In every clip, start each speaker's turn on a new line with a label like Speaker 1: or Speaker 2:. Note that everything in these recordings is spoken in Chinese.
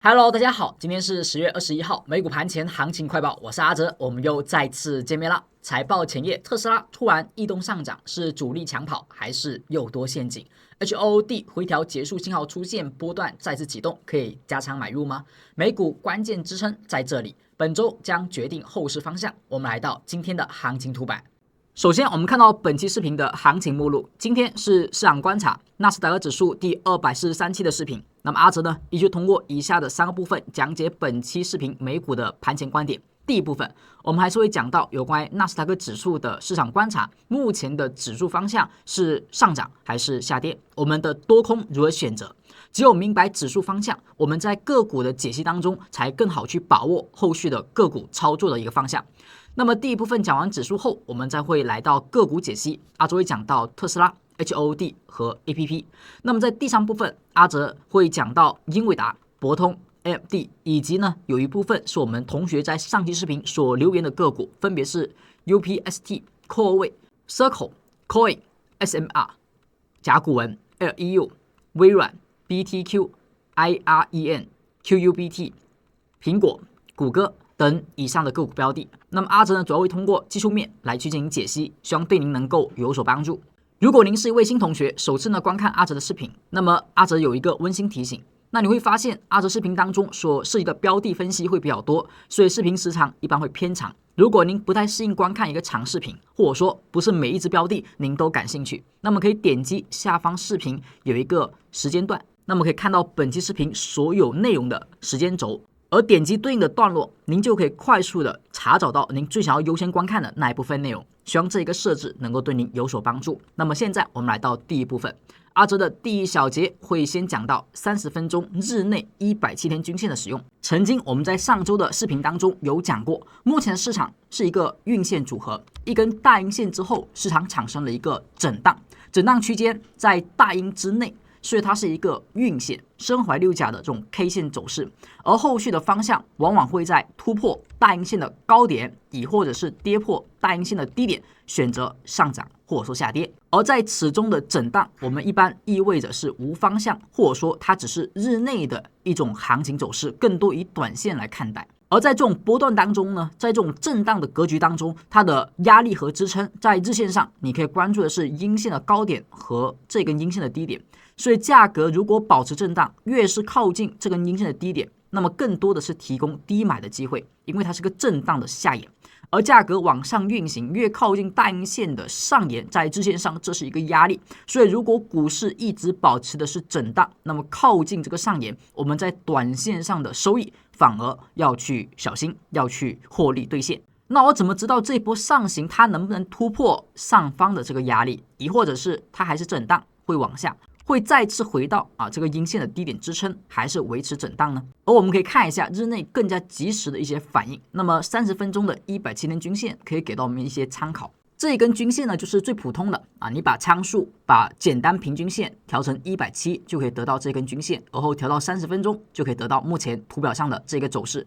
Speaker 1: Hello，大家好，今天是10月21号，美股盘前行情快报，我是阿哲，我们又再次见面了。财报前夜，特斯拉突然异动上涨，是主力抢跑还是诱多陷阱？HOOD 回调结束信号出现波段再次启动，可以加仓买入吗？美股关键支撑在这里，本周将决定后市方向。我们来到今天的行情图版。首先，我们看到本期视频的行情目录。今天是市场观察纳斯达克指数第243期的视频。那么阿哲呢，依旧通过以下的3个部分讲解本期视频美股的盘前观点。第一部分，我们还是会讲到有关于纳斯达克指数的市场观察，目前的指数方向是上涨还是下跌，我们的多空如何选择。只有明白指数方向，我们在个股的解析当中才更好去把握后续的个股操作的一个方向。那么第一部分讲完指数后，我们再会来到个股解析，阿哲会讲到特斯拉、HOOD 和 APP。那么在第三部分，阿哲会讲到英伟达、博通、AMD， 以及呢有一部分是我们同学在上期视频所留言的个股，分别是 UPST、Coreway、Circle、Coin、SMR、甲骨文、LEU、微软、BTQ、IREN、QUBT、苹果、谷歌等以上的个股标的。那么阿哲呢，主要会通过技术面来去进行解析，希望对您能够有所帮助。如果您是一位新同学，首次呢观看阿哲的视频，那么阿哲有一个温馨提醒，那你会发现阿哲视频当中所涉及的标的分析会比较多，所以视频时长一般会偏长。如果您不太适应观看一个长视频，或者说不是每一只标的您都感兴趣，那么可以点击下方视频有一个时间段，那么可以看到本期视频所有内容的时间轴，而点击对应的段落，您就可以快速的查找到您最想要优先观看的那一部分内容。希望这一个设置能够对您有所帮助。那么现在我们来到第一部分，阿哲的第一小节会先讲到30分钟日内107天均线的使用。曾经我们在上周的视频当中有讲过，目前的市场是一个晕线组合，一根大阴线之后，市场产生了一个震荡，震荡区间在大阴之内。所以它是一个晕线身怀六甲的这种 K 线走势，而后续的方向往往会在突破大阴线的高点，亦或者是跌破大阴线的低点，选择上涨或者说下跌。而在此中的震荡，我们一般意味着是无方向，或者说它只是日内的一种行情走势，更多以短线来看待。而在这种波段当中呢，在这种震荡的格局当中，它的压力和支撑在日线上，你可以关注的是阴线的高点和这根阴线的低点。所以价格如果保持震荡，越是靠近这根阴线的低点，那么更多的是提供低买的机会，因为它是个震荡的下沿。而价格往上运行，越靠近大阴线的上沿，在日线上这是一个压力。所以如果股市一直保持的是震荡，那么靠近这个上沿，我们在短线上的收益反而要去小心，要去获利兑现。那我怎么知道这波上行它能不能突破上方的这个压力，亦或者是它还是震荡会往下，会再次回到这个阴线的低点支撑，还是维持震荡呢？而我们可以看一下日内更加及时的一些反应。那么30分钟的107天均线可以给到我们一些参考。这一根均线呢，就是最普通的你把参数把简单平均线调成170，就可以得到这根均线，而后调到30分钟，就可以得到目前图表上的这个走势。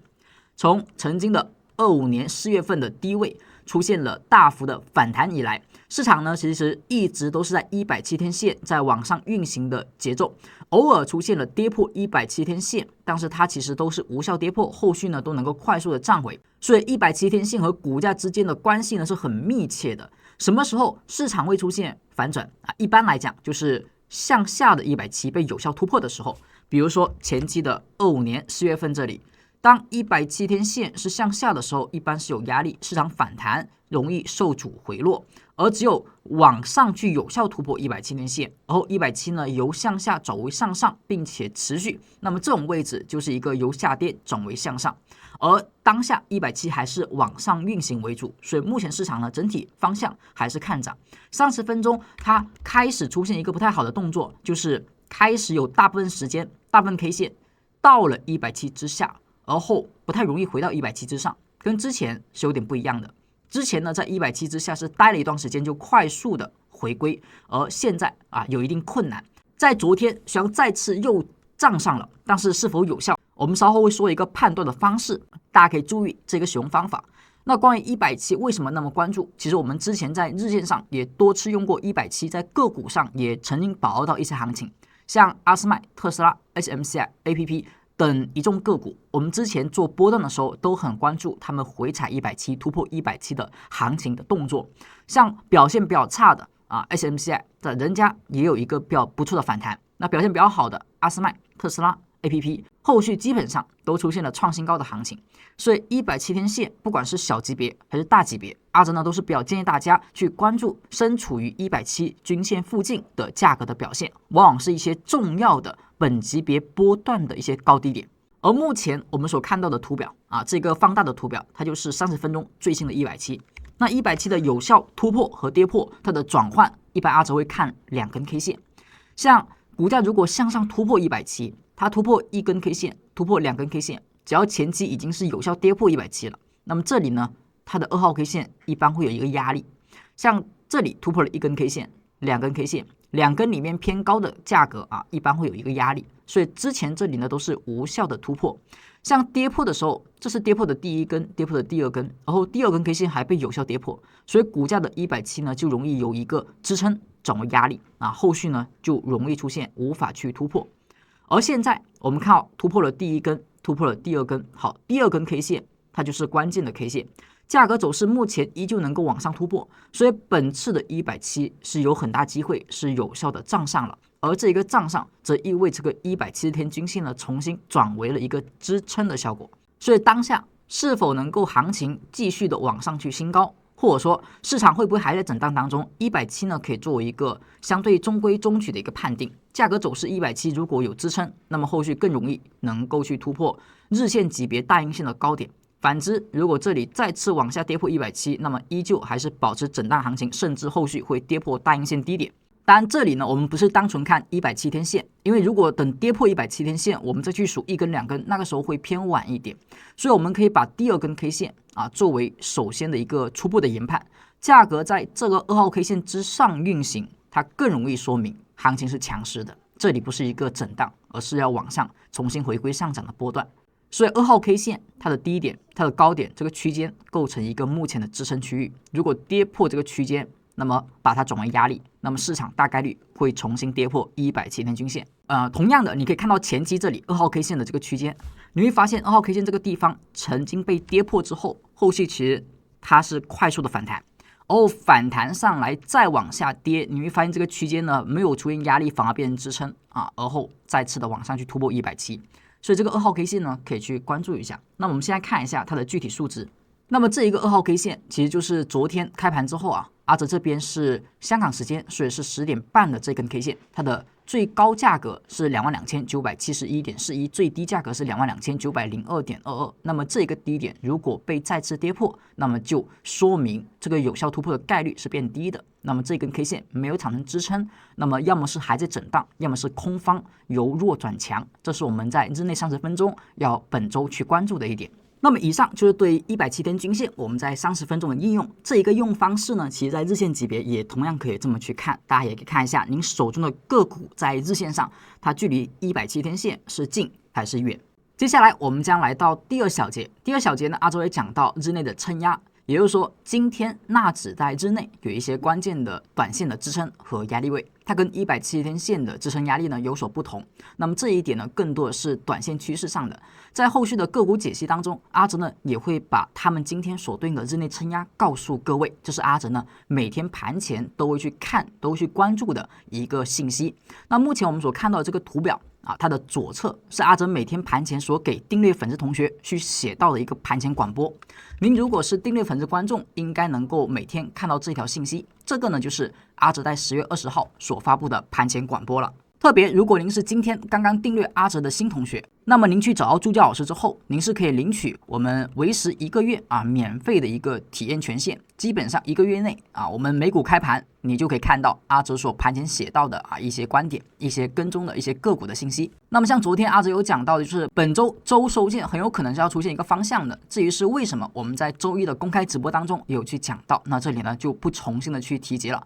Speaker 1: 从曾经的25年4月份的低位出现了大幅的反弹以来，市场呢其实一直都是在170天线在往上运行的节奏，偶尔出现了跌破170天线，但是它其实都是无效跌破，后续呢都能够快速的站回。所以170天线和股价之间的关系呢是很密切的。什么时候市场会出现反转一般来讲就是向下的170被有效突破的时候，比如说前期的25年4月份这里。当170天线是向下的时候，一般是有压力，市场反弹容易受阻回落，而只有往上去有效突破170天线，然后170呢由向下转为向上，并且持续，那么这种位置就是一个由下跌转为向上，而当下170还是往上运行为主，所以目前市场呢整体方向还是看涨。30分钟它开始出现一个不太好的动作，就是开始有大部分时间大部分 K 线到了170之下。而后不太容易回到170之上，跟之前是有点不一样的。之前呢，在170之下是待了一段时间就快速的回归，而现在有一定困难。在昨天虽然再次又涨上了，但是是否有效，我们稍后会说一个判断的方式，大家可以注意这个使用方法。那关于170为什么那么关注？其实我们之前在日线上也多次用过170，在个股上也曾经把握到一些行情。像阿斯麦、特斯拉、SMCI、APP 等一众个股，我们之前做波段的时候都很关注他们回踩170突破170的行情的动作。像表现比较差的SMCI 的人家也有一个比较不错的反弹，那表现比较好的阿斯麦、特斯拉、APP 后续基本上都出现了创新高的行情。所以170天线不管是小级别还是大级别，阿哲呢都是比较建议大家去关注身处于170均线附近的价格的表现，往往是一些重要的本级别波段的一些高低点。而目前我们所看到的图表这个放大的图表，它就是30分钟最新的170。那170的有效突破和跌破，它的转换一般阿哲会看2根 K 线。像股价如果向上突破170，它突破1根 K 线，突破2根 K 线，只要前期已经是有效跌破170了，那么这里呢，它的2号 K 线一般会有一个压力。像这里突破了1根 K 线、2根 K 线，2根里面偏高的价格一般会有一个压力，所以之前这里呢都是无效的突破。像跌破的时候，这是跌破的第1根，跌破的第2根，然后第2根 K 线还被有效跌破，所以股价的170呢就容易有一个支撑转为压力后续呢就容易出现无法去突破。而现在我们看到突破了第1根，突破了第2根，好，第2根 K 线它就是关键的 K 线，价格走势目前依旧能够往上突破，所以本次的170是有很大机会是有效的站上了。而这个站上则意味这个170天均线呢重新转为了一个支撑的效果。所以当下是否能够行情继续的往上去新高，或者说市场会不会还在震荡当中，170呢可以作为一个相对中规中矩的一个判定。价格走势170如果有支撑，那么后续更容易能够去突破日线级别大阴线的高点。反之，如果这里再次往下跌破170，那么依旧还是保持震荡行情，甚至后续会跌破大阴线低点。当然这里呢我们不是单纯看170天线，因为如果等跌破170天线我们再去数1根2根，那个时候会偏晚一点。所以我们可以把第2根 K 线作为首先的一个初步的研判，价格在这个2号 K 线之上运行，它更容易说明行情是强势的，这里不是一个震荡，而是要往上重新回归上涨的波段。所以2号 K 线它的低点、它的高点这个区间构成一个目前的支撑区域，如果跌破这个区间，那么把它转为压力，那么市场大概率会重新跌破170天均线。同样的，你可以看到前期这里2号 K 线的这个区间，你会发现2号 K 线这个地方曾经被跌破之后，后续其实它是快速的反弹，反弹上来再往下跌，你会发现这个区间呢没有出现压力，反而变成支撑而后再次的往上去突破170。所以这个2号 K 线呢可以去关注一下。那我们现在看一下它的具体数值。那么这一个2号 K 线其实就是昨天开盘之后阿哲这边是香港时间，所以是10点半的这根 K 线，它的最高价格是22,971.41，最低价格是22,902.22。那么这个低点如果被再次跌破，那么就说明这个有效突破的概率是变低的。那么这根 K 线没有产生支撑，那么要么是还在震荡，要么是空方由弱转强，这是我们在日内30分钟要本周去关注的一点。那么以上就是对170天均线我们在30分钟的应用。这一个用方式呢，其实在日线级别也同样可以这么去看，大家也可以看一下您手中的个股在日线上它距离170天线是近还是远。接下来我们将来到第2小节，第2小节呢阿周也讲到日内的撑压，也就是说今天纳指在日内有一些关键的短线的支撑和压力位，它跟170天线的支撑压力呢有所不同。那么这一点呢更多的是短线趋势上的，在后续的个股解析当中，阿哲呢也会把他们今天所对应的日内撑压告诉各位，这是阿哲呢每天盘前都会去看、都会去关注的一个信息。那目前我们所看到的这个图表它的左侧是阿哲每天盘前所给订阅粉丝同学去写到的一个盘前广播。您如果是订阅粉丝观众，应该能够每天看到这条信息。这个呢就是阿哲在10月20号所发布的盘前广播了。特别如果您是今天刚刚订阅阿哲的新同学，那么您去找到助教老师之后，您是可以领取我们为时1个月免费的一个体验权限。基本上1个月内我们美股开盘你就可以看到阿哲所盘前写到的一些观点、一些跟踪的一些个股的信息。那么像昨天阿哲有讲到的，就是本周周收线很有可能是要出现一个方向的。至于是为什么，我们在周一的公开直播当中有去讲到，那这里呢就不重新的去提及了。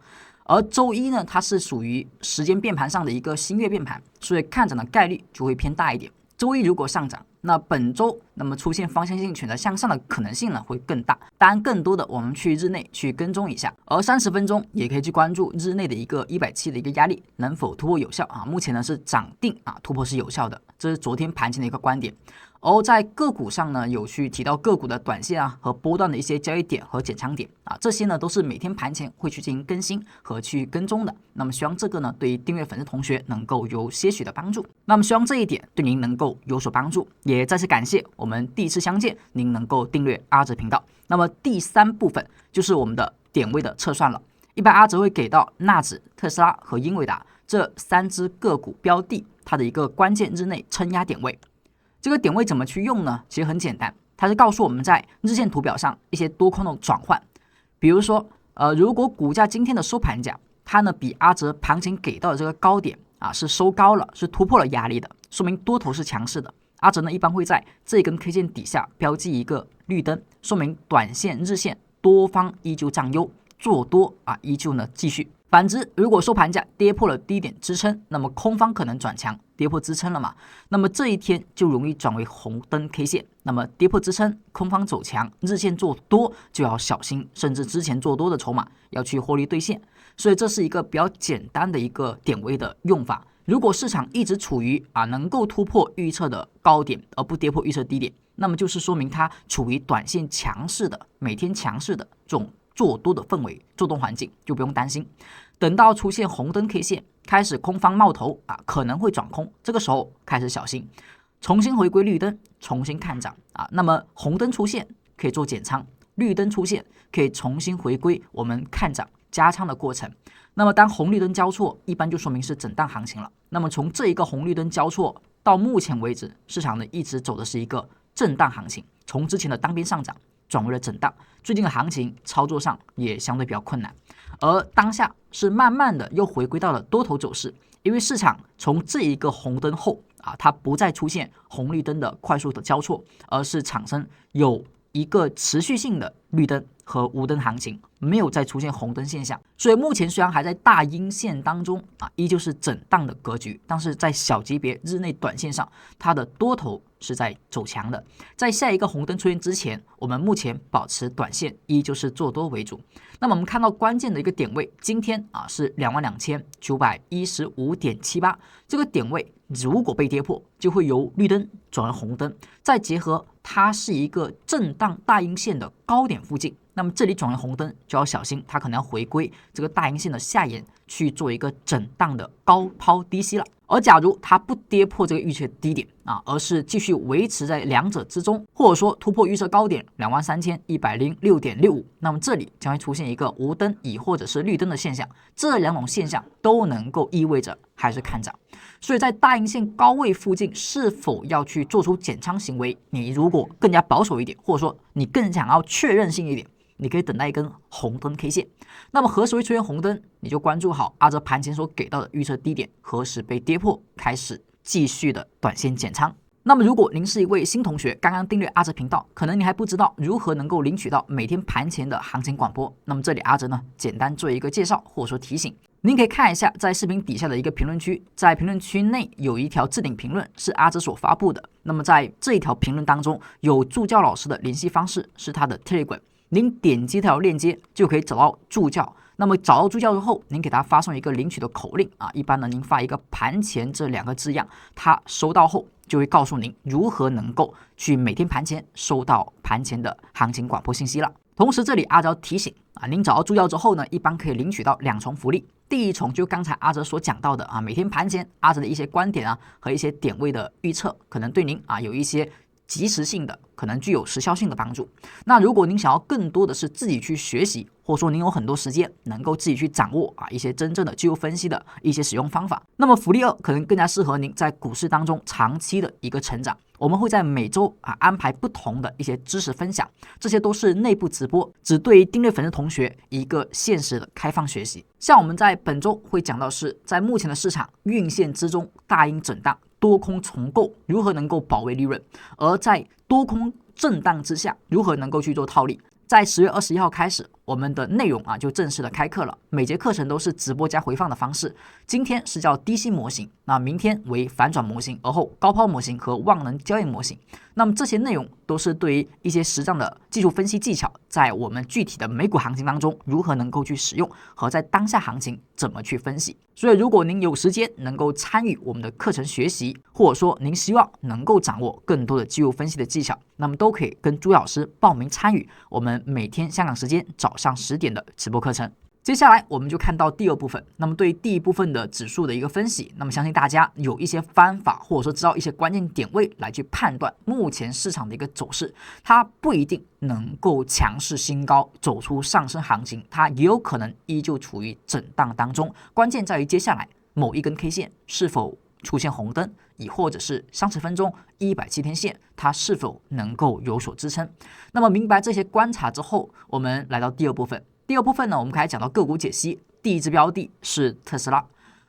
Speaker 1: 而周一呢，它是属于时间变盘上的一个新月变盘，所以看涨的概率就会偏大一点。周一如果上涨，那本周那么出现方向性选择向上的可能性呢会更大。当然，更多的我们去日内去跟踪一下，而30分钟也可以去关注日内的一个170的一个压力能否突破有效啊。目前呢是涨定啊，突破是有效的，这是昨天盘前的一个观点。而在个股上呢，有去提到个股的短线和波段的一些交易点和减仓点这些呢都是每天盘前会去进行更新和去跟踪的。那么希望这个呢对于订阅粉丝同学能够有些许的帮助。那么希望这一点对您能够有所帮助，也再次感谢我们第一次相见，您能够订阅阿哲频道。那么第3部分就是我们的点位的测算了。一般阿哲会给到纳指、特斯拉和英伟达这3只个股标的它的一个关键日内撑压点位。这个点位怎么去用呢？其实很简单，它是告诉我们在日线图表上一些多空的转换。比如说，如果股价今天的收盘价，它呢比阿哲盘前给到的这个高点是收高了，是突破了压力的，说明多头是强势的。阿哲呢一般会在这根 K 线底下标记一个绿灯，说明短线、日线多方依旧占优，做多依旧呢继续。反之，如果收盘价跌破了低点支撑，那么空方可能转强，跌破支撑了嘛？那么这一天就容易转为红灯 K 线。那么跌破支撑，空方走强，日线做多就要小心，甚至之前做多的筹码要去获利兑现。所以这是一个比较简单的一个点位的用法。如果市场一直处于能够突破预测的高点，而不跌破预测低点，那么就是说明它处于短线强势的、每天强势的这种做多的氛围、做多环境，就不用担心。等到出现红灯 K 线，开始空方冒头可能会转空，这个时候开始小心，重新回归绿灯，重新看涨那么红灯出现可以做减仓，绿灯出现可以重新回归我们看涨加仓的过程。那么当红绿灯交错，一般就说明是震荡行情了。那么从这一个红绿灯交错到目前为止，市场呢一直走的是一个震荡行情，从之前的单边上涨转为了震荡，最近的行情操作上也相对比较困难。而当下是慢慢的又回归到了多头走势，因为市场从这一个红灯后它不再出现红绿灯的快速的交错，而是产生有一个持续性的绿灯和无灯行情，没有再出现红灯现象。所以目前虽然还在大阴线当中依旧是震荡的格局，但是在小级别日内短线上，它的多头是在走强的。在下一个红灯出现之前，我们目前保持短线依旧是做多为主。那么我们看到关键的一个点位，今天是22,915.78，这个点位如果被跌破，就会由绿灯转为红灯，再结合它是一个震荡大阴线的高点附近，那么这里转为红灯就要小心，它可能要回归这个大阴线的下沿去做一个震荡的高抛低吸了。而假如它不跌破这个预测低点而是继续维持在两者之中，或者说突破预测高点23,106.65，那么这里将会出现一个无灯乙或者是绿灯的现象，这两种现象都能够意味着还是看涨。所以在大阴线高位附近是否要去做出减仓行为，你如果更加保守一点，或者说你更想要确认性一点，你可以等待一根红灯 K 线。那么何时会出现红灯，你就关注好阿哲盘前所给到的预测低点何时被跌破，开始继续的短线减仓。那么如果您是一位新同学，刚刚订阅阿哲频道，可能你还不知道如何能够领取到每天盘前的行情广播，那么这里阿哲呢简单做一个介绍或者说提醒。您可以看一下在视频底下的一个评论区，在评论区内有一条置顶评论是阿哲所发布的，那么在这一条评论当中有助教老师的联系方式，是他的 Telegram， 您点击这条链接就可以找到助教。那么找到助教之后，您给他发送一个领取的口令一般呢您发一个盘前这2个字样，他收到后就会告诉您如何能够去每天盘前收到盘前的行情广播信息了。同时这里阿哲提醒您找到助教之后呢，一般可以领取到2重福利。第一重就刚才阿哲所讲到的每天盘前阿哲的一些观点和一些点位的预测，可能对您有一些及时性的，可能具有时效性的帮助。那如果您想要更多的是自己去学习，或者说您有很多时间能够自己去掌握一些真正的技术分析的一些使用方法，那么福利2可能更加适合您在股市当中长期的一个成长。我们会在每周安排不同的一些知识分享，这些都是内部直播，只对于订阅粉丝同学一个限时的开放学习。像我们在本周会讲到是在目前的市场运线之中大阴震荡，多空重构如何能够保卫利润，而在多空震荡之下如何能够去做套利。在10月21号开始，我们的内容就正式的开课了。每节课程都是直播加回放的方式。今天是叫低吸模型，那明天为反转模型，而后高抛模型和万能交易模型。那么这些内容都是对于一些实战的技术分析技巧，在我们具体的美股行情当中如何能够去使用，和在当下行情怎么去分析。所以如果您有时间能够参与我们的课程学习，或者说您希望能够掌握更多的技术分析的技巧，那么都可以跟朱老师报名参与我们每天香港时间早上10点的直播课程。接下来我们就看到第二部分，那么对于第一部分的指数的一个分析，那么相信大家有一些方法，或者说知道一些关键点位来去判断目前市场的一个走势，它不一定能够强势新高走出上升行情，它也有可能依旧处于震荡当中，关键在于接下来某一根 K 线是否出现红灯，亦或者是30分钟170天线它是否能够有所支撑。那么明白这些观察之后，我们来到第二部分。第二部分呢，我们开始讲到个股解析。第一只标的是特斯拉，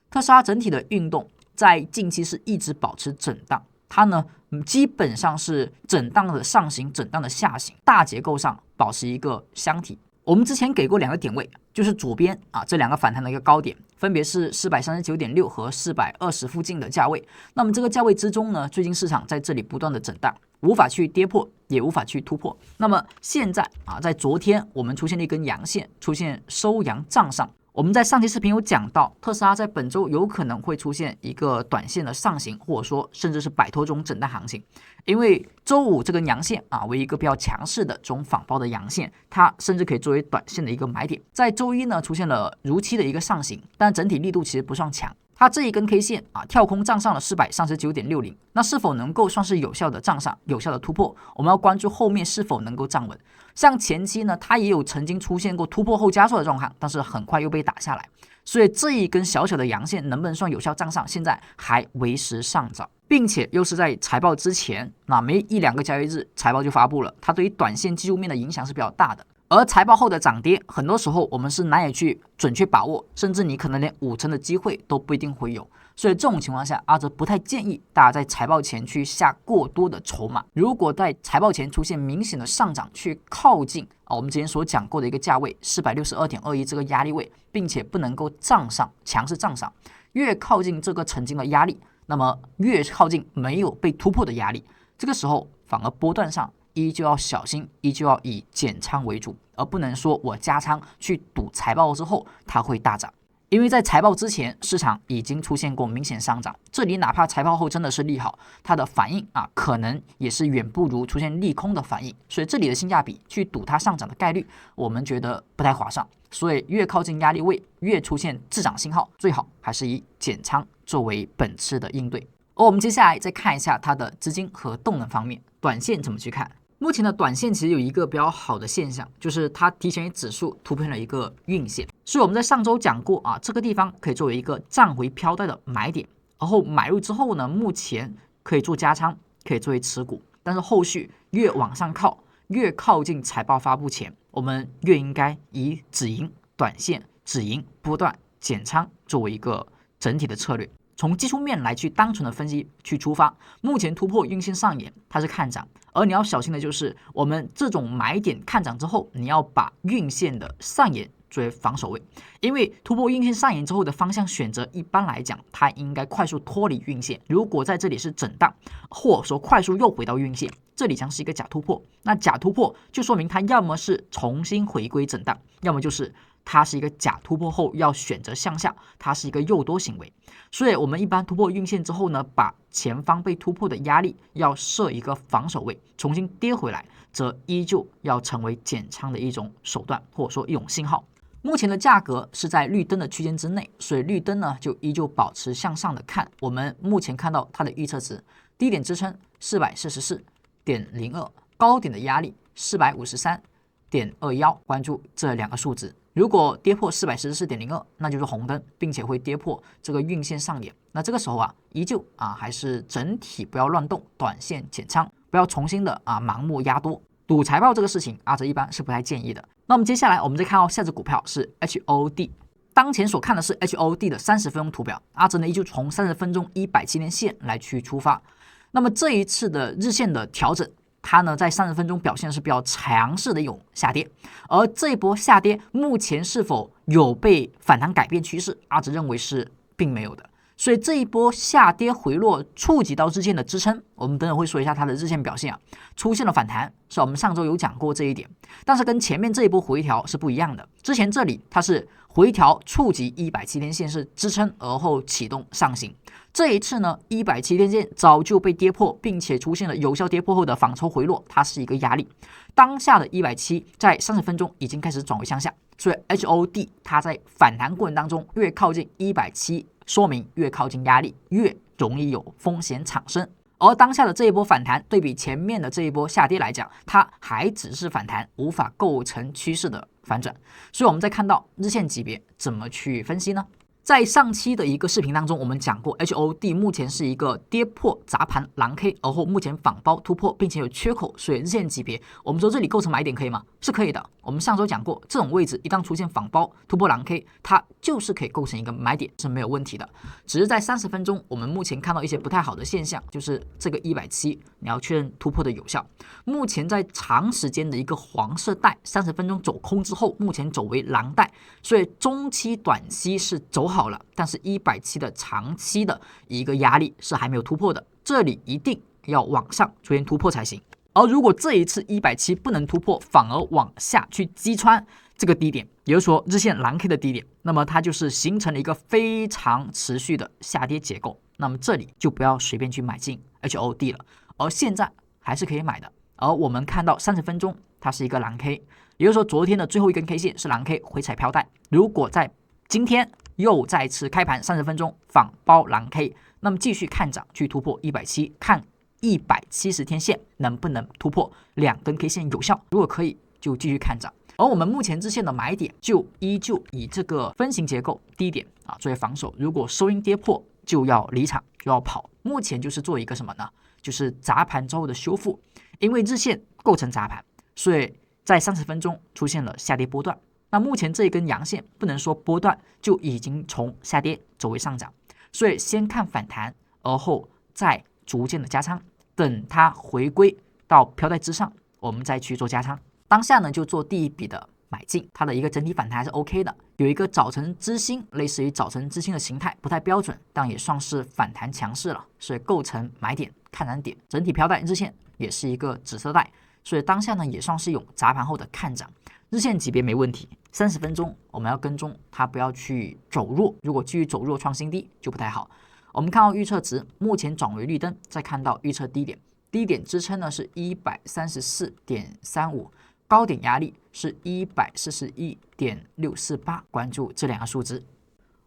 Speaker 1: 特斯拉整体的运动在近期是一直保持震荡，它呢基本上是震荡的上行，震荡的下行，大结构上保持一个箱体。我们之前给过2个点位，就是左边这2个反弹的一个高点，分别是439.6和420附近的价位。那么这个价位之中呢，最近市场在这里不断的震荡，无法去跌破，也无法去突破。那么现在在昨天我们出现了一根阳线，出现收阳涨上。我们在上期视频有讲到，特斯拉在本周有可能会出现一个短线的上行，或者说甚至是摆脱这种震荡行情。因为周五这根阳线为一个比较强势的这种仿包的阳线，它甚至可以作为短线的一个买点。在周一呢出现了如期的一个上行，但整体力度其实不算强。它这一根 K 线跳空站上了439.60，那是否能够算是有效的站上，有效的突破？我们要关注后面是否能够站稳。像前期呢，它也有曾经出现过突破后加速的状况，但是很快又被打下来。所以这一根小小的阳线能不能算有效站上，现在还为时尚早，并且又是在财报之前，那没1-2个交易日财报就发布了，它对于短线技术面的影响是比较大的。而财报后的涨跌，很多时候我们是难以去准确把握，甚至你可能连50%的机会都不一定会有。所以这种情况下，阿哲不太建议大家在财报前去下过多的筹码。如果在财报前出现明显的上涨，去靠近我们之前所讲过的一个价位462.21这个压力位，并且不能够站上，强势站上，越靠近这个曾经的压力，那么越靠近没有被突破的压力，这个时候反而波段上依旧要小心，依旧要以减仓为主，而不能说我加仓去赌财报之后它会大涨。因为在财报之前，市场已经出现过明显上涨，这里哪怕财报后真的是利好，它的反应可能也是远不如出现利空的反应，所以这里的性价比去赌它上涨的概率，我们觉得不太划算。所以越靠近压力位，越出现滞涨信号，最好还是以减仓作为本次的应对。而我们接下来再看一下它的资金和动能方面，短线怎么去看？目前的短线其实有一个比较好的现象，就是它提前于指数突破了一个运线，所以我们在上周讲过这个地方可以作为一个站回飘带的买点，然后买入之后呢，目前可以做加仓，可以作为持股，但是后续越往上靠，越靠近财报发布前，我们越应该以止盈短线、止盈波段、减仓作为一个整体的策略。从技术面来去单纯的分析去出发，目前突破运线上沿，它是看涨，而你要小心的就是我们这种买点看涨之后，你要把运线的上沿作为防守位，因为突破运线上沿之后的方向选择，一般来讲它应该快速脱离运线，如果在这里是震荡，或者说快速又回到运线，这里将是一个假突破，那假突破就说明它要么是重新回归震荡，要么就是它是一个假突破后要选择向下，它是一个诱多行为。所以我们一般突破运线之后呢，把前方被突破的压力要设一个防守位，重新跌回来，则依旧要成为减仓的一种手段，或者说一种信号。目前的价格是在绿灯的区间之内，所以绿灯呢就依旧保持向上的看。我们目前看到它的预测值，低点支撑444.02，高点的压力453.21，关注这2个数值。如果跌破444.02，那就是红灯，并且会跌破这个运线上沿。那这个时候依旧还是整体不要乱动，短线减仓，不要重新的盲目压多。赌财报这个事情，阿哲一般是不太建议的。那我们接下来我们再看到下只股票是 HOD， 当前所看的是 HOD 的30分钟图表，阿哲呢依旧从30分钟170天线来去出发。那么这一次的日线的调整，它呢在30分钟表现是比较强势的一种下跌，而这一波下跌目前是否有被反弹改变趋势，阿直认为是并没有的。所以这一波下跌回落触及到日线的支撑，我们等等会说一下它的日线表现啊，出现了反弹，是我们上周有讲过这一点，但是跟前面这一波回调是不一样的。之前这里它是回调触及170天线是支撑，而后启动上行。这一次呢，170天线早就被跌破，并且出现了有效跌破后的反抽回落，它是一个压力。当下的170在30分钟已经开始转为向下，所以 HOD 它在反弹过程当中越靠近170。说明越靠近压力，越容易有风险产生。而当下的这一波反弹，对比前面的这一波下跌来讲，它还只是反弹，无法构成趋势的反转。所以我们再看到日线级别怎么去分析呢？在上期的一个视频当中，我们讲过 HOD 目前是一个跌破砸盘蓝 K， 而后目前反包突破，并且有缺口，所以日线级别我们说这里构成买点可以吗？是可以的。我们上周讲过，这种位置一旦出现反包突破蓝 K， 它就是可以构成一个买点，是没有问题的。只是在30分钟，我们目前看到一些不太好的现象，就是这个170你要确认突破的有效。目前在长时间的一个黄色带，30分钟走空之后，目前走为蓝带，所以中期、短期是走好了，但是170的长期的一个压力是还没有突破的，这里一定要往上出现突破才行。而如果这一次170不能突破，反而往下去击穿这个低点，也就是说日线蓝 K 的低点，那么它就是形成了一个非常持续的下跌结构，那么这里就不要随便去买进 HOD 了。而现在还是可以买的。而我们看到30分钟它是一个蓝 K， 也就是说昨天的最后一根 K 线是蓝 K 回踩飘带，如果在今天又再次开盘30分钟反包蓝 K， 那么继续看涨去突破170，看170天线能不能突破2根 K 线有效，如果可以就继续看涨。而我们目前日线的买点就依旧以这个分形结构低点作为防守，如果收阴跌破就要离场就要跑。目前就是做一个什么呢？就是砸盘之后的修复，因为日线构成砸盘，所以在30分钟出现了下跌波段。那目前这一根阳线不能说波段就已经从下跌走为上涨，所以先看反弹，而后再逐渐的加仓，等它回归到飘带之上，我们再去做加仓。当下呢就做第一笔的买进，它的一个整体反弹还是 OK 的，有一个早晨之星，类似于早晨之星的形态，不太标准，但也算是反弹强势了，所以构成买点看涨点。整体飘带日线也是一个紫色带，所以当下呢也算是一种砸盘后的看涨。日线级别没问题，30分钟我们要跟踪它，不要去走弱，如果继续走弱创新低就不太好。我们看到预测值目前转为绿灯，再看到预测低点，低点支撑呢是 134.35， 高点压力是 141.648， 关注这两个数值。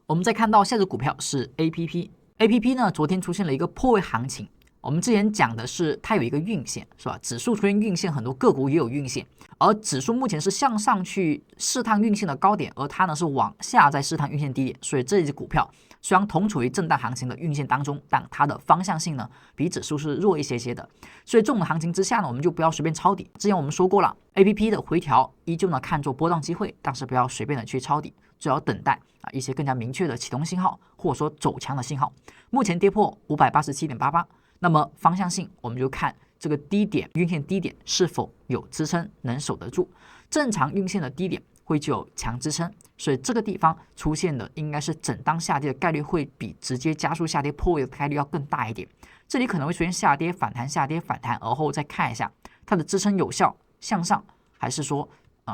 Speaker 1: 我们再看到下只股票是 APP 呢昨天出现了一个破位行情，我们之前讲的是它有一个运线，是吧？指数出现运线，很多个股也有运线，而指数目前是向上去试探运线的高点，而它呢是往下在试探运线低点，所以这一只股票虽然同处于震荡行情的运线当中，但它的方向性呢比指数是弱一些些的，所以这种行情之下呢，我们就不要随便抄底。之前我们说过了 ，APP 的回调依旧呢看作波段机会，但是不要随便的去抄底，最好等待一些更加明确的启动信号，或者说走强的信号。目前跌破 587.88。那么方向性我们就看这个低点运线低点是否有支撑能守得住，正常运线的低点会具有强支撑，所以这个地方出现的应该是震荡下跌的概率会比直接加速下跌破位的概率要更大一点。这里可能会出现下跌反弹下跌反弹，而后再看一下它的支撑有效向上，还是说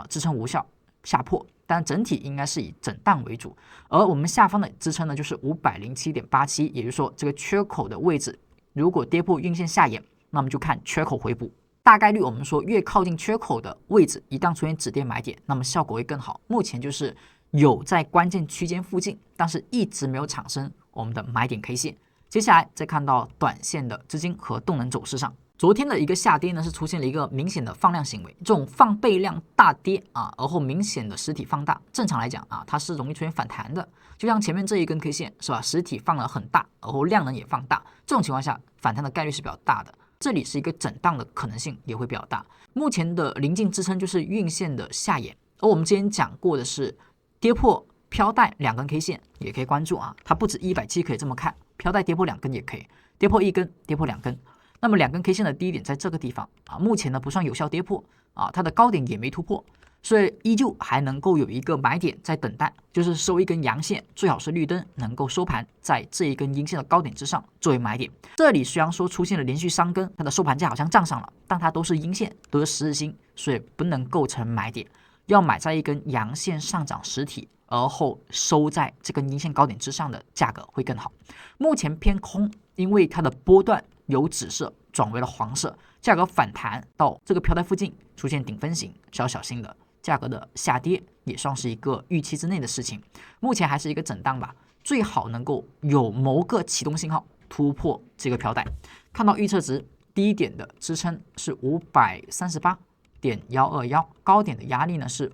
Speaker 1: 支撑无效下破，但整体应该是以震荡为主。而我们下方的支撑呢就是507.87，也就是说这个缺口的位置如果跌破运线下沿，那么就看缺口回补。大概率我们说越靠近缺口的位置，一旦出现止跌买点，那么效果会更好。目前就是有在关键区间附近，但是一直没有产生我们的买点 K 线。接下来再看到短线的资金和动能走势上，昨天的一个下跌呢是出现了一个明显的放量行为，这种放倍量大跌而后明显的实体放大，正常来讲它是容易出现反弹的。就像前面这一根 K 线是吧，实体放了很大，而后量能也放大，这种情况下反弹的概率是比较大的。这里是一个震荡的可能性也会比较大。目前的临近支撑就是运线的下沿，而我们之前讲过的是跌破飘带2根 K 线也可以关注它不止170可以这么看，飘带跌破2根也可以，跌破1根跌破2根。那么2根 K 线的低点在这个地方啊，目前呢不算有效跌破啊，它的高点也没突破，所以依旧还能够有一个买点在等待，就是收一根阳线，最好是绿灯，能够收盘在这一根阴线的高点之上作为买点。这里虽然说出现了连续3根，它的收盘价好像涨上了，但它都是阴线，都是10日线，所以不能构成买点，要买在一根阳线上涨实体，而后收在这根阴线高点之上的价格会更好。目前偏空，因为它的波段由紫色转为了黄色，价格反弹到这个飘带附近出现顶分型是要小心的，价格的下跌也算是一个预期之内的事情。目前还是一个震荡吧，最好能够有某个启动信号突破这个飘带。看到预测值低点的支撑是538.121，高点的压力呢是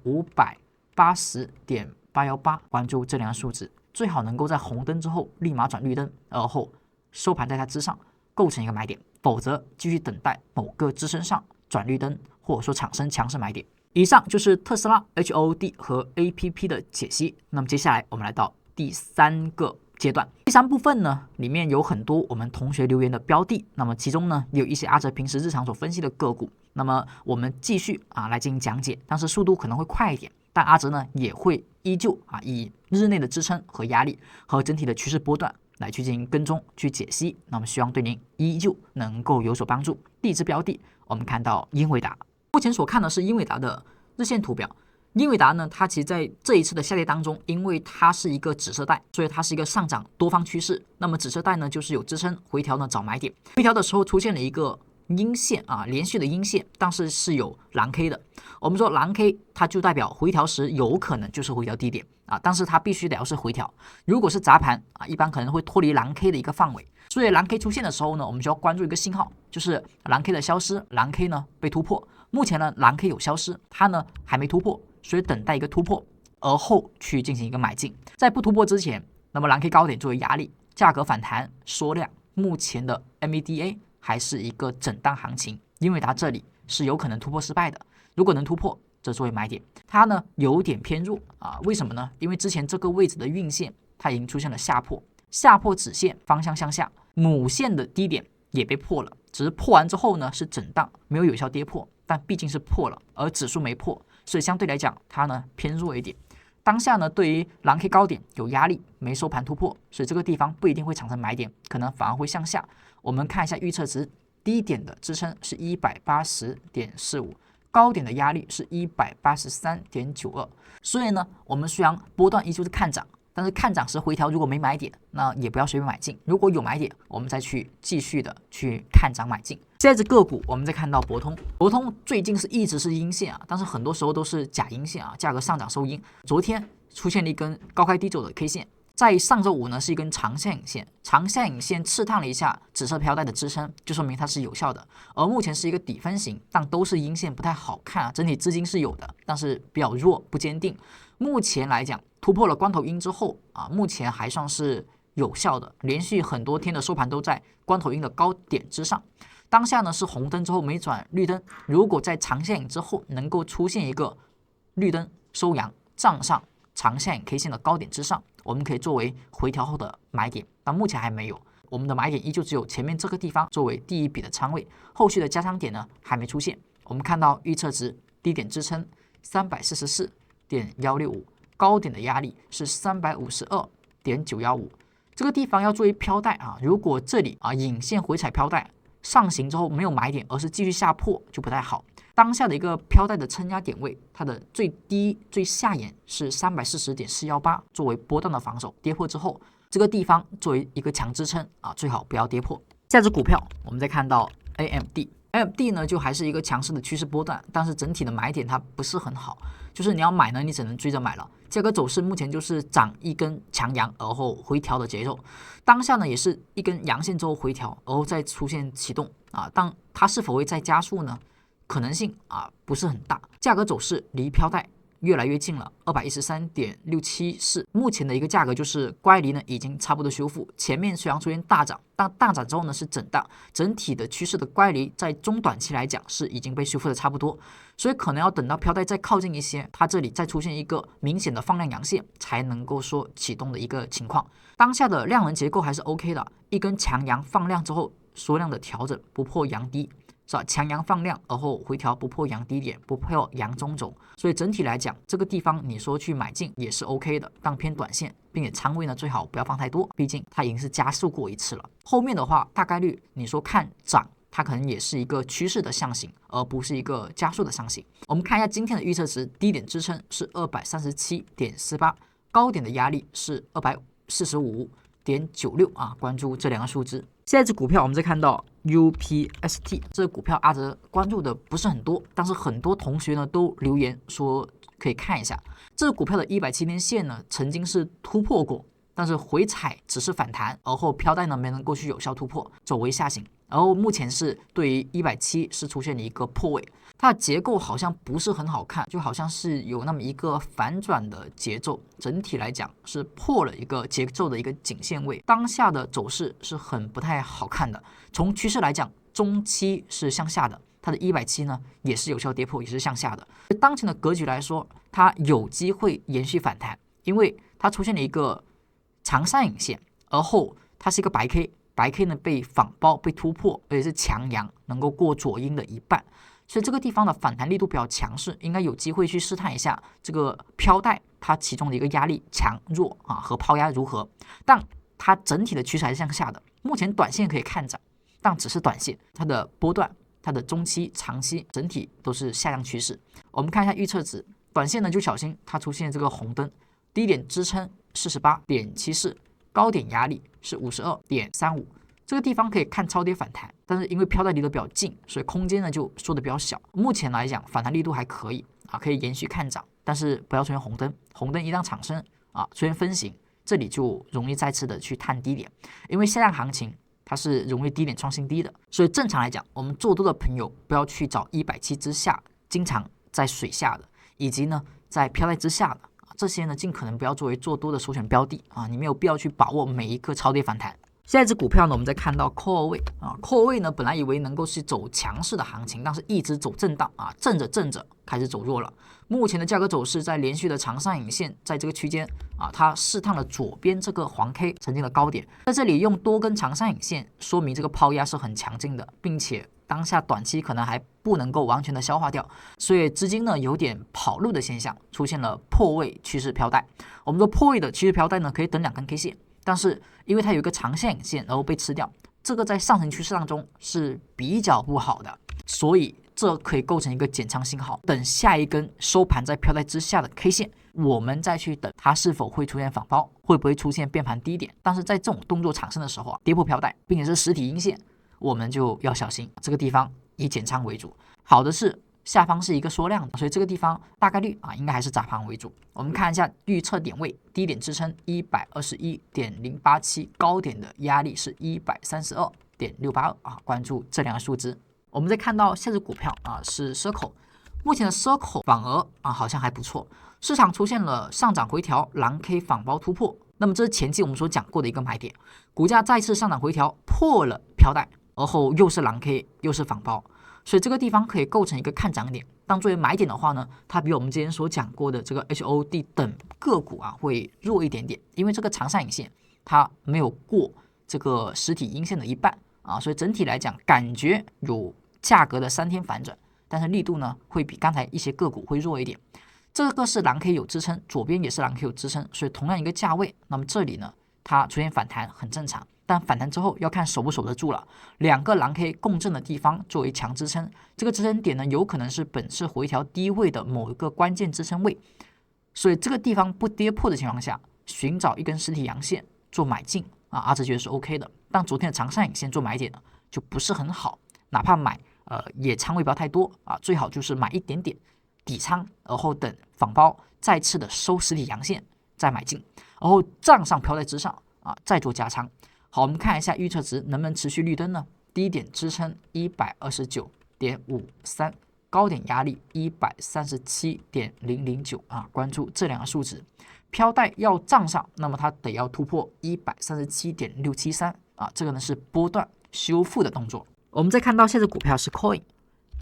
Speaker 1: 580.818，关注这2个数字，最好能够在红灯之后立马转绿灯，而后收盘在它之上，构成一个买点，否则继续等待某个支撑上转绿灯，或者说产生强势买点。以上就是特斯拉 HOD 和 APP 的解析。那么接下来我们来到第3个阶段，第3部分呢，里面有很多我们同学留言的标的，那么其中呢也有一些阿哲平时日常所分析的个股，那么我们继续来进行讲解，但是速度可能会快一点，但阿哲呢也会依旧以日内的支撑和压力和整体的趋势波段来去进行跟踪去解析，那么希望对您依旧能够有所帮助。第一支标的，我们看到英伟达，目前所看的是英伟达的日线图表。英伟达呢，它其实在这一次的下跌当中，因为它是一个紫色带，所以它是一个上涨多方趋势。那么紫色带呢，就是有支撑，回调呢找买点。回调的时候出现了一个阴线连续的阴线，但是是有蓝 K 的。我们说蓝 K 它就代表回调时有可能就是回调低点但是它必须得要是回调。如果是砸盘一般可能会脱离蓝 K 的一个范围。所以蓝 K 出现的时候呢，我们就要关注一个信号，就是蓝 K 的消失，蓝 K 呢被突破。目前呢蓝 K 有消失，它呢还没突破，所以等待一个突破，而后去进行一个买进。在不突破之前，那么蓝 K 高点作为压力，价格反弹缩量，目前的 MACD 还是一个震荡行情，英伟达这里是有可能突破失败的，如果能突破，这作为买点。它呢有点偏弱为什么呢？因为之前这个位置的运线它已经出现了下破，下破止线方向向下，母线的低点也被破了，只是破完之后呢是震荡，没有有效跌破，但毕竟是破了，而指数没破，所以相对来讲它呢偏弱一点。当下呢对于蓝 K 高点有压力，没收盘突破，所以这个地方不一定会产生买点，可能反而会向下。我们看一下预测值，低点的支撑是180.45，高点的压力是183.92。所以呢我们虽然波段依旧是看涨，但是看涨时回调如果没买点，那也不要随便买进，如果有买点，我们再去继续的去看涨买进。这只个股我们再看到博通，博通最近是一直是阴线但是很多时候都是假阴线价格上涨收阴。昨天出现了一根高开低走的 K 线，在上周五呢是一根长下影线，长下影线刺探了一下紫色飘带的支撑，就说明它是有效的。而目前是一个底分型，但都是阴线，不太好看整体资金是有的，但是比较弱不坚定。目前来讲突破了光头阴之后目前还算是有效的，连续很多天的收盘都在光头阴的高点之上。当下呢是红灯之后没转绿灯，如果在长下影之后能够出现一个绿灯收阳，站上长下影 K 线的高点之上，我们可以作为回调后的买点，但目前还没有。我们的买点依旧只有前面这个地方作为第一笔的仓位，后续的加仓点呢还没出现。我们看到预测值低点支撑344.165，高点的压力是352.915，这个地方要作为飘带如果这里引线回踩飘带上行之后没有买点，而是继续下破就不太好。当下的一个飘带的撑压点位，它的最低最下沿是340.418，作为波段的防守，跌破之后这个地方作为一个强支撑最好不要跌破。下只股票我们再看到 AMD 呢就还是一个强势的趋势波段，但是整体的买点它不是很好，就是你要买呢你只能追着买了。价格走势目前就是涨一根强阳而后回调的节奏，当下呢也是一根阳线之后回调，而后再出现启动但它是否会再加速呢？可能性不是很大。价格走势离飘带越来越近了，213.674，目前的一个价格就是乖离呢已经差不多修复，前面虽然出现大涨，但大涨之后呢是震荡，整体的趋势的乖离在中短期来讲是已经被修复的差不多，所以可能要等到飘带再靠近一些，它这里再出现一个明显的放量阳线才能够说启动的一个情况。当下的量能结构还是 OK 的，一根强阳放量之后缩量的调整，不破阳低，是吧？强阳放量，而后回调不破阳低点，不破阳中轴，所以整体来讲，这个地方你说去买进也是 OK 的，当偏短线，并且仓位呢最好不要放太多，毕竟它已经是加速过一次了。后面的话，大概率你说看涨，它可能也是一个趋势的象形，而不是一个加速的象形。我们看一下今天的预测值，低点支撑是237.48，高点的压力是245.96啊，关注这两个数字。下一只股票我们再看到 UPST， 这个股票阿哲关注的不是很多，但是很多同学呢都留言说可以看一下这个股票的107天线呢，曾经是突破过，但是回踩只是反弹，而后飘带呢没能够去有效突破，走为下行。然后目前是对于170是出现了一个破位，它的结构好像不是很好看，就好像是有那么一个反转的节奏，整体来讲是破了一个节奏的一个颈线位，当下的走势是很不太好看的。从趋势来讲，中期是向下的，它的170呢也是有效跌破，也是向下的。当前的格局来说，它有机会延续反弹，因为它出现了一个长上影线，而后它是一个白 K。白 K 呢被仿包被突破，而且是强阳，能够过左阴的一半，所以这个地方的反弹力度比较强势，应该有机会去试探一下这个飘带它其中的一个压力强弱啊和抛压如何。但它整体的趋势还是向下的，目前短线可以看涨，但只是短线，它的波段、它的中期、长期整体都是下降趋势。我们看一下预测值，短线呢就小心它出现这个红灯，低点支撑48.74。高点压力是52.35，这个地方可以看超跌反弹，但是因为飘带离得比较近，所以空间呢就缩得比较小。目前来讲，反弹力度还可以啊，可以延续看涨，但是不要出现红灯。红灯一旦产生啊，出现分型，这里就容易再次的去探低点，因为下降行情它是容易低点创新低的，所以正常来讲，我们做多的朋友不要去找170之下，经常在水下的，以及呢在飘带之下的。这些呢，尽可能不要作为做多的首选标的啊，你没有必要去把握每一个超跌反弹。下一只股票呢，我们再看到 Core 位啊，Core 位呢，本来以为能够是走强势的行情，但是一直走震荡啊，震着开始走弱了。目前的价格走势在连续的长上影线，在这个区间啊，它试探了左边这个黄 K 曾经的高点，在这里用多根长上影线，说明这个抛压是很强劲的，并且当下短期可能还不能够完全的消化掉，所以资金呢有点跑路的现象，出现了破位趋势飘带。我们说破位的趋势飘带呢，可以等2根 K 线，但是因为它有一个长线影线，然后被吃掉，这个在上行趋势当中是比较不好的，所以这可以构成一个减仓信号。等下一根收盘在飘带之下的 K 线，我们再去等它是否会出现反包，会不会出现变盘低点。但是在这种动作产生的时候啊，跌破飘带，并且是实体阴线，我们就要小心，这个地方以减仓为主。好的是下方是一个缩量的，所以这个地方大概率啊应该还是砸盘为主。我们看一下预测点位，低点支撑121.087，高点的压力是132.682啊，关注这两个数字。我们再看到下只股票啊是 Circle， 目前的 Circle 反而啊好像还不错，市场出现了上涨回调，蓝 K 反包突破，那么这是前期我们所讲过的一个买点，股价再次上涨回调，破了飘带，而后又是蓝 K 又是反包，所以这个地方可以构成一个看涨点。当作为买点的话呢，它比我们之前所讲过的这个 HOD 等个股啊会弱一点点，因为这个长上影线它没有过这个实体阴线的一半啊，所以整体来讲感觉有价格的3天反转，但是力度呢会比刚才一些个股会弱一点。这个是蓝 K 有支撑，左边也是蓝 K 有支撑，所以同样一个价位，那么这里呢它出现反弹很正常，但反弹之后要看守不守得住了。2个蓝 K 共振的地方作为强支撑，这个支撑点呢有可能是本次回调低位的某一个关键支撑位，所以这个地方不跌破的情况下，寻找一根实体阳线做买进啊，阿哲觉得是 OK 的。但昨天的长上影线做买点呢就不是很好，哪怕买也仓位不要太多啊，最好就是买一点点底仓，然后等反包再次的收实体阳线再买进，然后账上飘在之上啊，再做加仓。好，我们看一下预测值能不能持续绿灯呢？低点支撑129.53，高点压力137.009啊，关注这两个数值。飘带要账上，那么它得要突破137.673啊，这个呢是波段修复的动作。我们再看到下只股票是 Coin，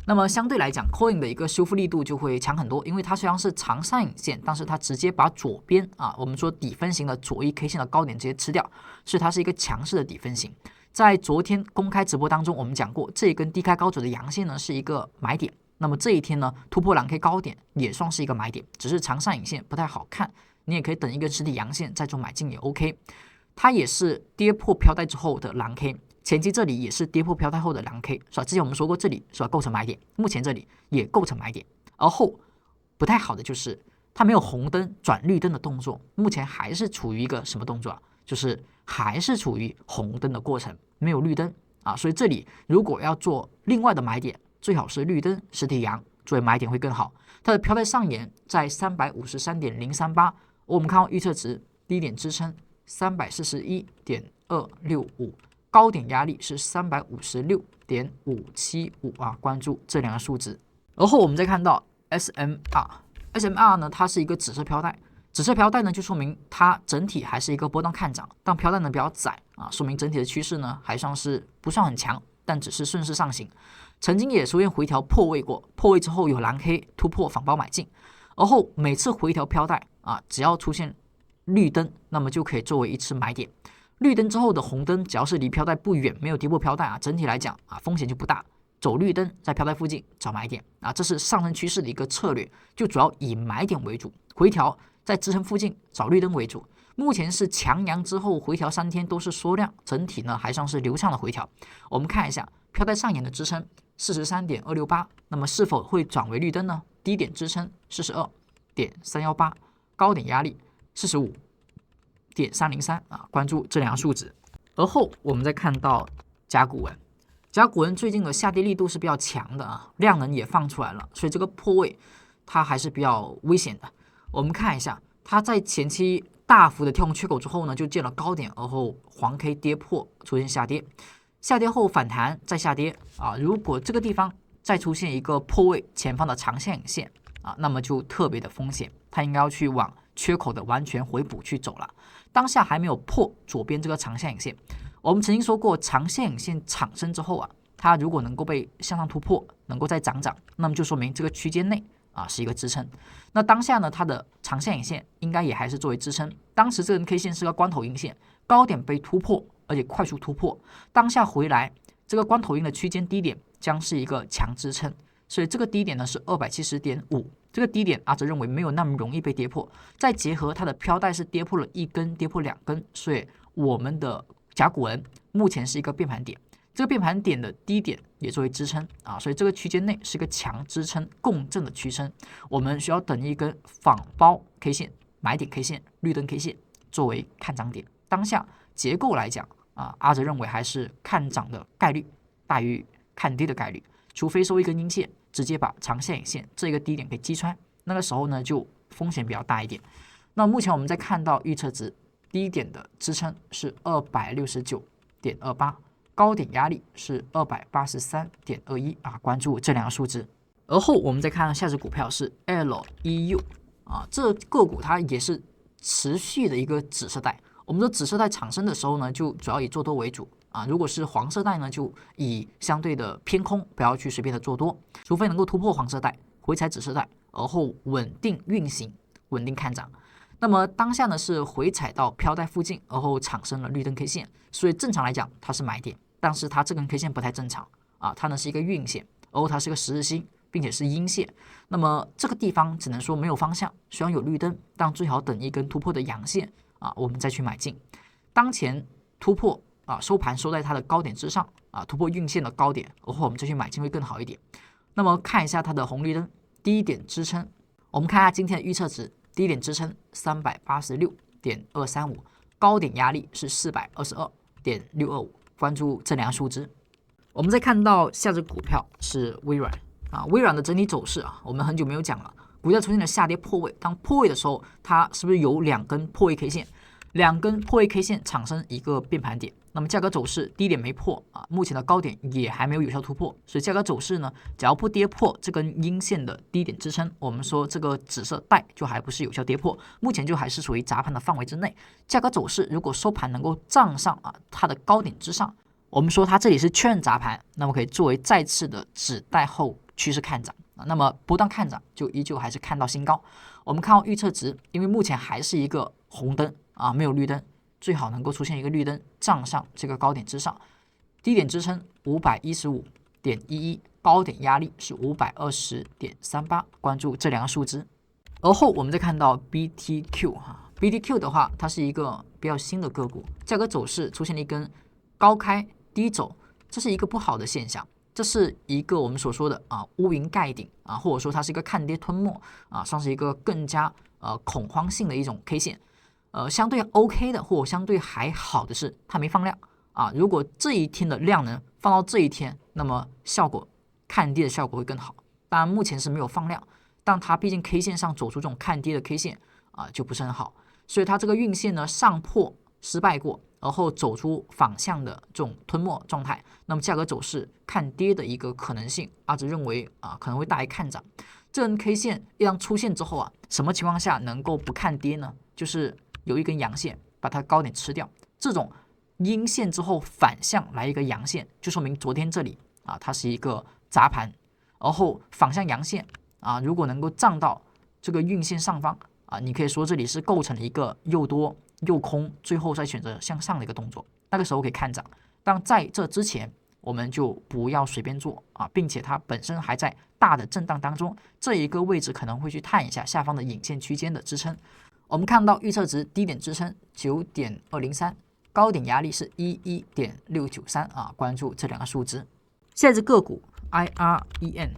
Speaker 1: 那么相对来讲 Coin 的一个修复力度就会强很多，因为它虽然是长上影线，但是它直接把左边啊我们说底分型的左一 K 线的高点直接吃掉，所以它是一个强势的底分型。在昨天公开直播当中，我们讲过这一根低开高走的阳线呢是一个买点，那么这一天呢突破2K 高点也算是一个买点，只是长上影线不太好看，你也可以等一根实体阳线再做买进也 OK。它也是跌破飘带之后的蓝 K， 前期这里也是跌破飘带后的蓝 K， 是吧？之前我们说过这里是吧构成买点，目前这里也构成买点，而后不太好的就是它没有红灯转绿灯的动作，目前还是处于一个什么动作啊？就是还是处于红灯的过程，没有绿灯啊，所以这里如果要做另外的买点，最好是绿灯实体阳作为买点会更好。它的飘带上沿在 353.038， 我们看到预测值低点支撑 341.265， 高点压力是 356.575 啊，关注这两个数值。而后我们再看到 SMR 呢，它是一个紫色飘带。紫色飘带呢，就说明它整体还是一个波段看涨，但飘带呢比较窄啊，说明整体的趋势呢还算是不算很强，但只是顺势上行。曾经也出现回调破位过，破位之后有蓝黑突破反包买进，而后每次回调飘带啊，只要出现绿灯，那么就可以作为一次买点。绿灯之后的红灯，只要是离飘带不远，没有跌破飘带啊，整体来讲啊风险就不大。走绿灯在飘带附近找买点啊，这是上升趋势的一个策略，就主要以买点为主，回调在支撑附近找绿灯为主。目前是强阳之后回调3天都是缩量，整体呢还算是流畅的回调。我们看一下飘带上沿的支撑 43.268， 那么是否会转为绿灯呢？低点支撑 42.318， 高点压力 45.303 啊，关注这两个数值。而后我们再看到甲骨文。甲骨文最近的下跌力度是比较强的啊，量能也放出来了，所以这个破位它还是比较危险的。我们看一下，它在前期大幅的跳空缺口之后呢，就见了高点，而后黄 K 跌破，出现下跌，下跌后反弹再下跌啊。如果这个地方再出现一个破位前方的长线影线啊，那么就特别的风险，它应该要去往缺口的完全回补去走了。当下还没有破左边这个长线影线。我们曾经说过，长线影线产生之后啊，它如果能够被向上突破，能够再涨，那么就说明这个区间内啊是一个支撑。那当下呢，它的长线影线应该也还是作为支撑。当时这根 K 线是个关头阴线，高点被突破，而且快速突破，当下回来这个关头阴的区间低点将是一个强支撑，所以这个低点呢是 270.5， 这个低点阿哲认为没有那么容易被跌破。再结合它的飘带是跌破了1根，跌破2根，所以我们的甲骨文目前是一个变盘点，这个变盘点的低点也作为支撑啊，所以这个区间内是一个强支撑共振的区撑，我们需要等一根仿包 K 线、买点 K 线、绿灯 K 线作为看涨点。当下结构来讲啊，阿哲认为还是看涨的概率大于看跌的概率，除非收一根阴线直接把长线影线这个低点给击穿，那个时候呢就风险比较大一点。那目前我们在看到预测值。低点的支撑是 269.28， 高点压力是 283.21 啊，关注这两个数值。而后我们再看下只股票是 LEU 啊，这个股它也是持续的一个紫色带。我们说紫色带产生的时候呢，就主要以做多为主啊，如果是黄色带呢，就以相对的偏空，不要去随便的做多，除非能够突破黄色带，回踩紫色带，而后稳定运行，稳定看涨。那么当下呢是回踩到飘带附近，而后产生了绿灯 K 线，所以正常来讲它是买点，但是它这根 K 线不太正常啊，它呢是一个运线，而后它是个10日线，并且是阴线。那么这个地方只能说没有方向，虽然有绿灯，但最好等一根突破的阳线啊，我们再去买进。当前突破啊，收盘收在它的高点之上啊，突破运线的高点，而后我们再去买进会更好一点。那么看一下它的红绿灯低点支撑，我们看一下今天的预测值。低点支撑 386.235， 高点压力是 422.625， 关注这两个数值。我们再看到下只股票是微软啊，微软的整体走势啊，我们很久没有讲了，股价出现了下跌破位，当破位的时候，它是不是有2根破位 K 线？2根破位 K 线产生一个变盘点，那么价格走势低点没破啊，目前的高点也还没有有效突破，所以价格走势呢，只要不跌破这根阴线的低点支撑，我们说这个紫色带就还不是有效跌破，目前就还是属于砸盘的范围之内。价格走势如果收盘能够站上啊它的高点之上，我们说它这里是确认砸盘，那么可以作为再次的止带后趋势看涨啊，那么不断看涨就依旧还是看到新高。我们看到预测值，因为目前还是一个红灯啊，没有绿灯，最好能够出现一个绿灯站上这个高点之上，低点支撑515.11，高点压力是520.38，关注这两个数值。而后我们再看到 BTQ，BTQ 的话，它是一个比较新的个股，价格走势出现了一根高开低走，这是一个不好的现象。这是一个我们所说的乌云盖顶或者说它是一个看跌吞没算是一个更加恐慌性的一种 K 线。相对 OK 的或者相对还好的是它没放量如果这一天的量能放到这一天，那么看跌的效果会更好。当然目前是没有放量，但它毕竟 K 线上走出这种看跌的 K 线就不是很好，所以它这个运线呢上破失败过，而后走出反向的这种吞没状态，那么价格走势看跌的一个可能性，阿直认为可能会大于看涨。这根 K 线一旦出现之后什么情况下能够不看跌呢？就是有一根阳线把它高点吃掉，这种阴线之后反向来一个阳线，就说明昨天这里它是一个砸盘，而后反向阳线如果能够站到这个运线上方你可以说这里是构成了一个又多又空，最后再选择向上的一个动作，那个时候可以看涨。但在这之前我们就不要随便做并且它本身还在大的震荡当中，这一个位置可能会去探一下下方的影线区间的支撑。我们看到预测值低点支撑9.203，高点压力是11.693关注这两个数值。下一只个股 IREN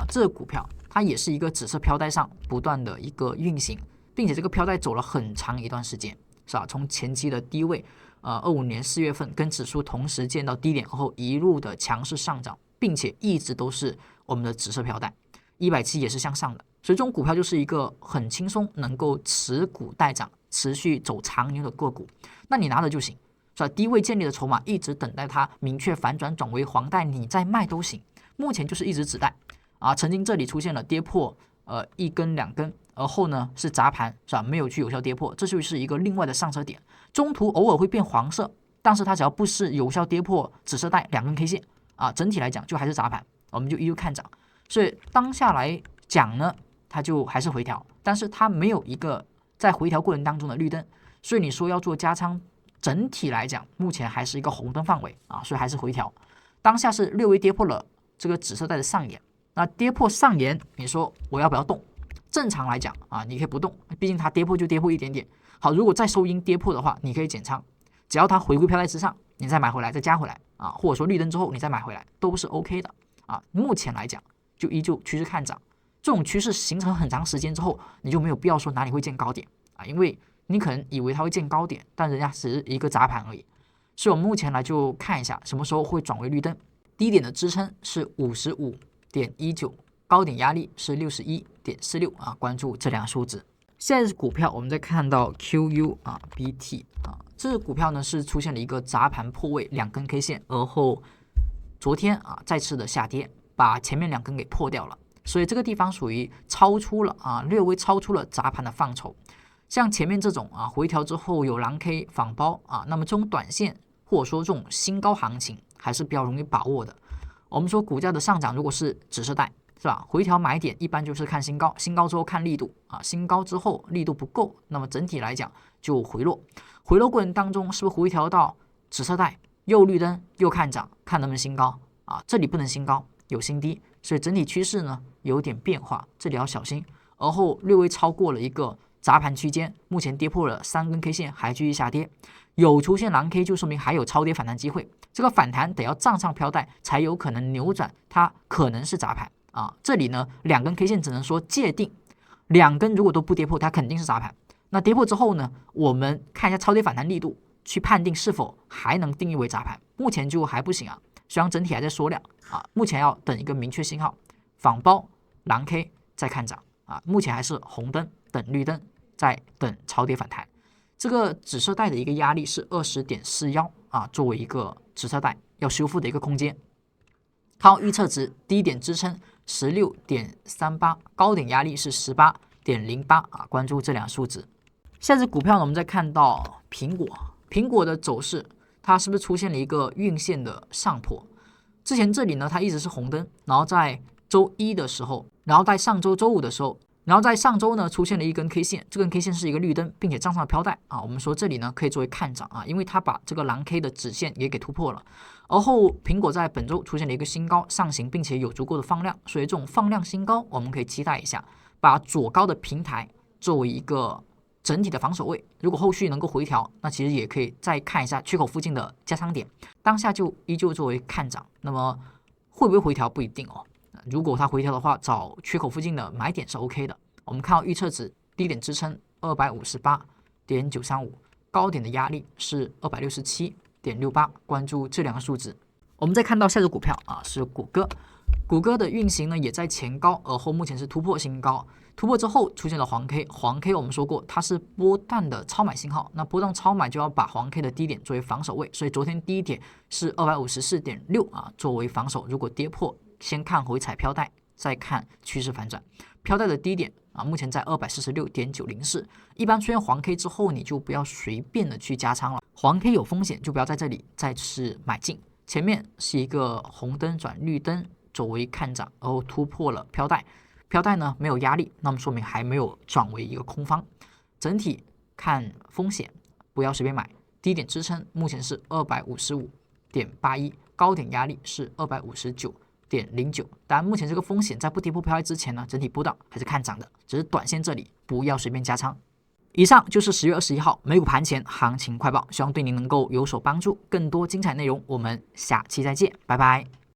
Speaker 1: 这个股票它也是一个紫色飘带上不断的一个运行，并且这个飘带走了很长一段时间，是吧？从前期的低位25年4月份跟指数同时见到低点后一路的强势上涨，并且一直都是我们的紫色飘带，170也是向上的。所以这种股票就是一个很轻松能够持股待涨持续走长牛的个股，那你拿着就行，是吧？低位建立的筹码一直等待它明确反转转为黄带，你再卖都行。目前就是一直只带曾经这里出现了跌破一根两根，而后呢是砸盘，是吧？没有去有效跌破，这就是一个另外的上车点。中途偶尔会变黄色，但是它只要不是有效跌破紫色带2根 K 线整体来讲就还是砸盘，我们就依旧看涨。所以当下来讲呢，它就还是回调，但是它没有一个在回调过程当中的绿灯，所以你说要做加仓，整体来讲目前还是一个红灯范围所以还是回调。当下是略微跌破了这个紫色带的上沿，那跌破上沿，你说我要不要动？正常来讲你可以不动，毕竟它跌破就跌破一点点。好，如果再收阴跌破的话，你可以减仓，只要它回归飘带之上，你再买回来，再加回来或者说绿灯之后你再买回来都是 OK 的目前来讲就依旧趋势看涨。这种趋势形成很长时间之后，你就没有必要说哪里会见高点因为你可能以为它会见高点，但人家只是一个砸盘而已。所以我们目前来就看一下什么时候会转为绿灯。低点的支撑是55.19，高点压力是61.46关注这两个数值。现在是股票，我们再看到 QUBT 这个股票呢是出现了一个砸盘破位2根 K 线，而后昨天再次的下跌，把前面2根给破掉了。所以这个地方属于超出了略微超出了砸盘的范畴。像前面这种回调之后有蓝 K 反包那么这种短线或者说这种新高行情还是比较容易把握的。我们说股价的上涨如果是紫色带，是吧？回调买点一般就是看新高，新高之后看力度新高之后力度不够，那么整体来讲就回落。回落过程当中是不是回调到紫色带又绿灯又看涨，看能不能新高这里不能新高，有新低，所以整体趋势呢有点变化，这里要小心。而后略微超过了一个砸盘区间，目前跌破了3根 K 线，还继续下跌，有出现蓝 K 就说明还有超跌反弹机会。这个反弹得要站上飘带才有可能扭转，它可能是砸盘这里呢2根 K 线只能说界定，2根如果都不跌破，它肯定是砸盘。那跌破之后呢，我们看一下超跌反弹力度，去判定是否还能定义为砸盘。目前就还不行虽然整体还在缩量目前要等一个明确信号，反包蓝 K 再看涨目前还是红灯等绿灯，再等超跌反弹。这个紫色带的一个压力是20.41作为一个紫色带要修复的一个空间。看预测值低点支撑16.38，高点压力是18.08关注这两个数值。下只股票呢，我们再看到苹果的走势，它是不是出现了一个运线的上坡？之前这里呢，它一直是红灯，然后在周一的时候，然后在上周周五的时候，然后在上周呢出现了一根 K 线，这根 K 线是一个绿灯，并且站上了飘带我们说这里呢可以作为看涨因为它把这个蓝 K 的指线也给突破了，而后苹果在本周出现了一个新高上行，并且有足够的放量，所以这种放量新高我们可以期待一下，把左高的平台作为一个整体的防守位。如果后续能够回调，那其实也可以再看一下缺口附近的加仓点，当下就依旧作为看涨。那么会不会回调不一定哦。如果它回调的话，找缺口附近的买点是 OK 的。我们看到预测值低点支撑258.935，高点的压力是267.68，关注这两个数值。我们再看到下只股票是谷歌，谷歌的运行呢也在前高，而后目前是突破新高，突破之后出现了黄 K， 黄 K 我们说过它是波段的超买信号，那波段超买就要把黄 K 的低点作为防守位，所以昨天低点是254.6作为防守，如果跌破先看回踩飘带，再看趋势反转。飘带的低点目前在246.904，一般出现黄 K 之后，你就不要随便的去加仓了，黄 K 有风险，就不要在这里再次买进。前面是一个红灯转绿灯作为看涨，然后突破了飘带，飘带呢没有压力，那么说明还没有转为一个空方。整体看风险，不要随便买。低点支撑目前是255.81，高点压力是259.09。当然，目前这个风险在不跌破飘带之前呢，整体波动还是看涨的，只是短线这里不要随便加仓。以上就是10月21号美股盘前行情快报，希望对您能够有所帮助。更多精彩内容，我们下期再见，拜拜。